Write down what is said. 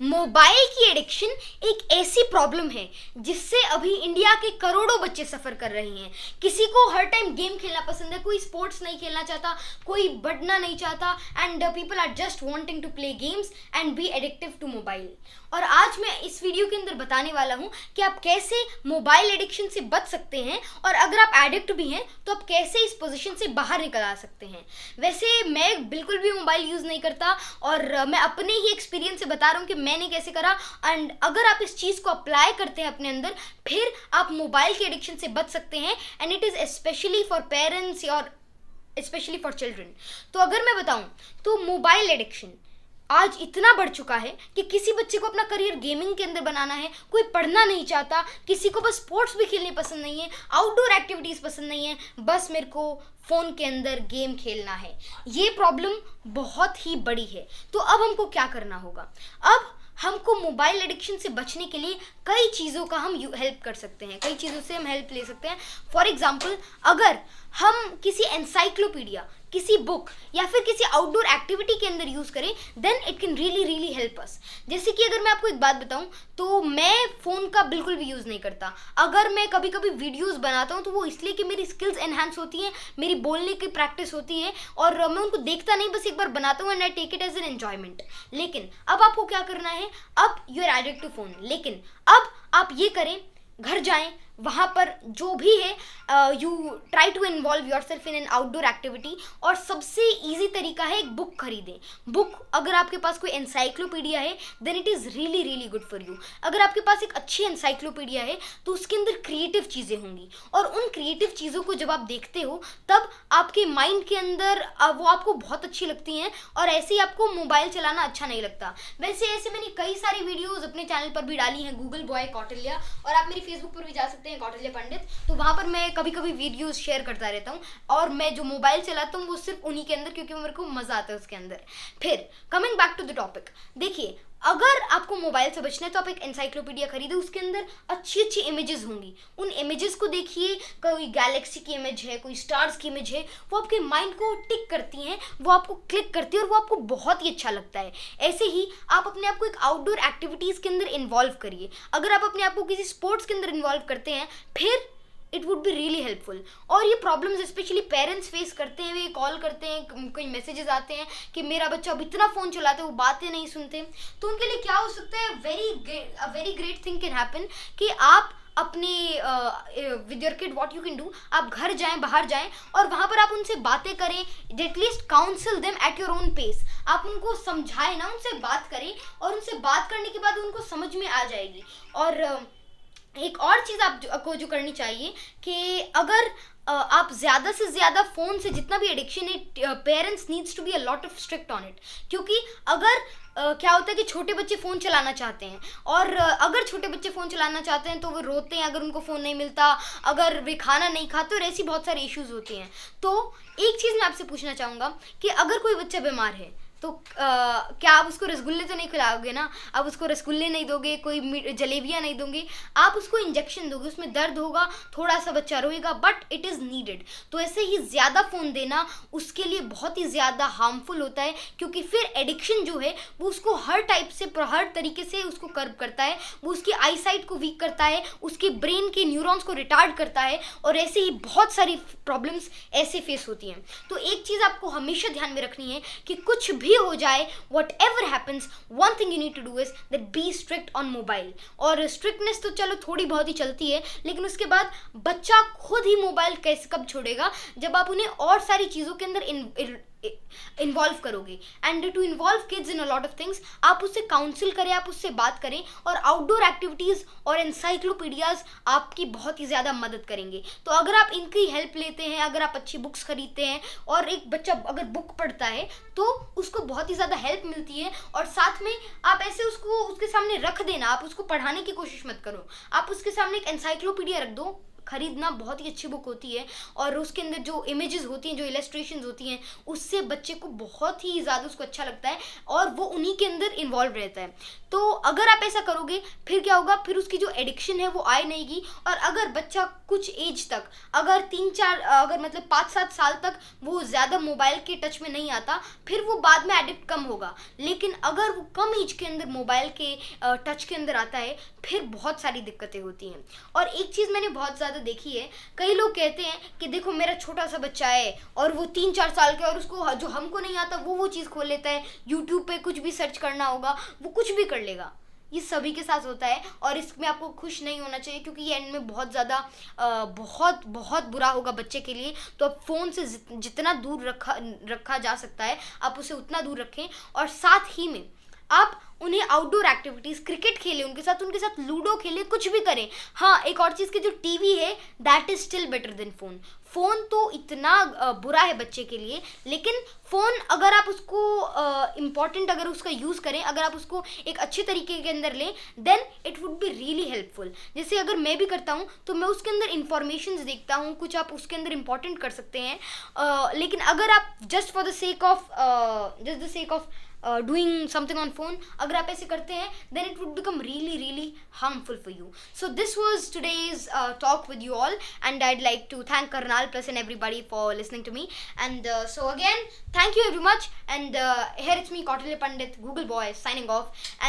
Mobile की addiction एक ऐसी प्रॉब्लम है जिससे अभी इंडिया के करोड़ों बच्चे सफ़र कर रहे हैं। किसी को हर टाइम गेम खेलना पसंद है, कोई स्पोर्ट्स नहीं खेलना चाहता, कोई बढ़ना नहीं चाहता, and people are just wanting to play games and be addictive to mobile. और आज मैं इस वीडियो के अंदर बताने वाला हूँ कि आप कैसे मोबाइल एडिक्शन से बच सकते हैं, और अगर आप एडिक्ट भी हैं तो आप कैसे इस पोजीशन से बाहर निकल आ सकते हैं। वैसे मैं बिल्कुल भी मोबाइल यूज़ नहीं करता और मैं अपने ही एक्सपीरियंस से बता रहा हूँ कि मैंने कैसे करा, एंड अगर आप इस चीज़ को अप्लाई करते हैं अपने अंदर, फिर आप मोबाइल के एडिक्शन से बच सकते हैं। And it is specially for parents और स्पेशली फॉर चिल्ड्रन। तो अगर मैं बताऊं तो मोबाइल एडिक्शन आज इतना बढ़ चुका है कि किसी बच्चे को अपना करियर गेमिंग के अंदर बनाना है, कोई पढ़ना नहीं चाहता, किसी को बस स्पोर्ट्स भी खेलने पसंद नहीं है, आउटडोर एक्टिविटीज़ पसंद नहीं है, बस मेरे को फ़ोन के अंदर गेम खेलना है। ये प्रॉब्लम बहुत ही बड़ी है। तो अब हमको क्या करना होगा? अब हमको मोबाइल एडिक्शन से बचने के लिए कई चीज़ों का हम हेल्प कर सकते हैं, कई चीज़ों से हम हेल्प ले सकते हैं। फॉर एग्जाम्पल, अगर हम किसी एनसाइक्लोपीडिया, किसी बुक या फिर किसी आउटडोर एक्टिविटी के अंदर यूज़ करें, then it can really help us. जैसे कि अगर मैं आपको एक बात बताऊं तो मैं फ़ोन का बिल्कुल भी यूज़ नहीं करता। अगर मैं कभी कभी वीडियोज़ बनाता हूं तो वो इसलिए कि मेरी स्किल्स एनहांस होती हैं, मेरी बोलने की प्रैक्टिस होती है, और मैं उनको देखता नहीं, बस एक बार बनाता हूँ and I take it as an enjoyment. लेकिन अब आपको क्या करना है? अब you are addict to phone, लेकिन अब आप ये करें, घर जाएं, वहाँ पर जो भी है you try to involve your self in an outdoor activity. और सबसे ईजी तरीका है एक बुक खरीदें। बुक, अगर आपके पास कोई एनसाइक्लोपीडिया है then it is really good for you. अगर आपके पास एक अच्छी एनसाइक्लोपीडिया है तो उसके अंदर क्रिएटिव चीज़ें होंगी, और उन क्रिएटिव चीज़ों को जब आप देखते हो तब आपके माइंड के अंदर वो आपको बहुत अच्छी लगती हैं, और ऐसे ही आपको मोबाइल चलाना अच्छा नहीं लगता। वैसे ऐसे मैंने कई सारी वीडियोज़ अपने चैनल पर भी डाली हैं, गूगल बॉय कौटिल्या, और आप मेरी फेसबुक पर भी जा सकते हैं, कौटिल्य पंडित। तो वहाँ पर मैं कभी कभी वीडियोस शेयर करता रहता हूँ, और मैं जो मोबाइल चलाता हूँ वो सिर्फ उन्हीं के अंदर, क्योंकि मेरे को मज़ा आता है उसके अंदर। फिर coming back to the topic, देखिए, अगर आपको मोबाइल से बचना है तो आप एक एनसाइक्लोपीडिया खरीदे, उसके अंदर अच्छी अच्छी इमेजेस होंगी, उन इमेजेस को देखिए। कोई गैलेक्सी की इमेज है, कोई स्टार्स की इमेज है, वो आपके माइंड को टिक करती हैं, वो आपको क्लिक करती है और वो आपको बहुत ही अच्छा लगता है। ऐसे ही आप अपने आप को एक आउटडोर एक्टिविटीज़ के अंदर इन्वॉल्व करिए। अगर आप अपने आप को किसी स्पोर्ट्स के अंदर इन्वॉल्व करते हैं, फिर it would be really helpful. और ये प्रॉब्लम्स स्पेशली पेरेंट्स फेस करते हैं, वे कॉल करते हैं, कोई मैसेजेस आते हैं कि मेरा बच्चा अब इतना फ़ोन चलाते हैं, वो बातें नहीं सुनते। तो उनके लिए क्या हो सकता है? Very great thing can happen कि आप अपने with your kid what you can do, आप घर जाएं, बाहर जाएं, और वहाँ पर आप उनसे बातें करें, at least counsel them at your own pace. आप उनको समझाएं ना, उनसे बात करें, और उनसे बात करने के बाद उनको समझ में आ जाएगी। और एक और चीज़ आपको जो करनी चाहिए कि अगर आप ज़्यादा से ज़्यादा फ़ोन से जितना भी एडिक्शन है, parents needs to be a lot of strict on it. क्योंकि अगर क्या होता है कि छोटे बच्चे फ़ोन चलाना चाहते हैं, और अगर छोटे बच्चे फ़ोन चलाना चाहते हैं तो वो रोते हैं अगर उनको फ़ोन नहीं मिलता, अगर वे खाना नहीं खाते, और ऐसी बहुत सारे इश्यूज़ होते हैं। तो एक चीज़ मैं आपसे पूछना चाहूँगा कि अगर कोई बच्चा बीमार है तो क्या आप उसको रसगुल्ले तो नहीं खिलाओगे ना? आप उसको रसगुल्ले नहीं दोगे, कोई जलेबियाँ नहीं दोगे, आप उसको इंजेक्शन दोगे, उसमें दर्द होगा, थोड़ा सा बच्चा रोएगा, बट इट इज़ नीडेड। तो ऐसे ही ज़्यादा फ़ोन देना उसके लिए बहुत ही ज़्यादा हार्मफुल होता है, क्योंकि फिर एडिक्शन जो है वो उसको हर टाइप से, हर तरीके से उसको कर्व करता है। वो उसकी आई साइट को वीक करता है, उसके ब्रेन के न्यूरॉन्स को रिटार्ड करता है, और ऐसे ही बहुत सारी प्रॉब्लम्स ऐसे फेस होती हैं। तो एक चीज़ आपको हमेशा ध्यान में रखनी है कि कुछ भी हो जाए, whatever happens, one thing you need to do is that be strict on mobile। और स्ट्रिक्टनेस तो चलो थोड़ी बहुत ही चलती है, लेकिन उसके बाद बच्चा खुद ही मोबाइल कैसे कब छोड़ेगा? जब आप उन्हें और सारी चीज़ों के अंदर इन्वॉल्व करोगे। And to involve kids in a lot of things, आप उससे काउंसिल करें, आप उससे बात करें, और आउटडोर एक्टिविटीज़ और एनसाइक्लोपीडियाज़ आपकी बहुत ही ज़्यादा मदद करेंगे। तो अगर आप इनकी हेल्प लेते हैं, अगर आप अच्छी बुक्स खरीदते हैं, और एक बच्चा अगर बुक पढ़ता है तो उसको बहुत ही ज़्यादा हेल्प मिलती है। और साथ में आप ऐसे उसको उसके सामने रख देना, आप उसको पढ़ाने की कोशिश मत करो, आप उसके सामने एक एनसाइक्लोपीडिया रख दो, खरीदना बहुत ही अच्छी बुक होती है, और उसके अंदर जो इमेजेस होती हैं, जो इलस्ट्रेशंस होती हैं, उससे बच्चे को बहुत ही ज़्यादा उसको अच्छा लगता है और वो उन्हीं के अंदर इन्वॉल्व रहता है। तो अगर आप ऐसा करोगे फिर क्या होगा, फिर उसकी जो एडिक्शन है वो आए नहीं। और अगर बच्चा कुछ एज तक, अगर 3-4 अगर मतलब 5-7 साल तक वो ज़्यादा मोबाइल के टच में नहीं आता, फिर वो बाद में एडिक्ट कम होगा। लेकिन अगर वो कम एज के अंदर मोबाइल के टच के अंदर आता है, फिर बहुत सारी दिक्कतें होती हैं। और एक चीज़ मैंने बहुत ज़्यादा देखी है, कई लोग कहते हैं कि देखो मेरा छोटा सा बच्चा है और वो 3-4 साल का, और उसको जो हमको नहीं आता वो चीज़ खोल लेता है, यूट्यूब पे कुछ भी सर्च करना होगा वो कुछ भी कर लेगा। ये सभी के साथ होता है और इसमें आपको खुश नहीं होना चाहिए, क्योंकि ये एंड में बहुत ज़्यादा बहुत बहुत बुरा होगा बच्चे के लिए। तो अब फ़ोन से जितना दूर रखा जा सकता है आप उसे उतना दूर रखें, और साथ ही में आप उन्हें आउटडोर एक्टिविटीज़, क्रिकेट खेलें उनके साथ लूडो खेलें, कुछ भी करें। हाँ, एक और चीज़ की जो टीवी है that is still better than phone. Phone तो इतना बुरा है बच्चे के लिए, लेकिन फ़ोन अगर आप उसको इम्पॉर्टेंट अगर उसका यूज़ करें, अगर आप उसको एक अच्छे तरीके के अंदर लें, then it would be really helpful. जैसे अगर मैं भी करता हूँ तो मैं उसके अंदर इंफॉर्मेशन देखता हूँ, कुछ आप उसके अंदर इम्पॉर्टेंट कर सकते हैं। लेकिन अगर आप just for the sake of doing something on phone, अगर आप ऐसे करते हैं, then it would become really harmful for you. So this was today's talk with you all, and I'd like to thank Karnal Plus and everybody for listening to me. And so again, thank you very much. And here it's me, Kautilya Pandit, Google Boy, signing off. And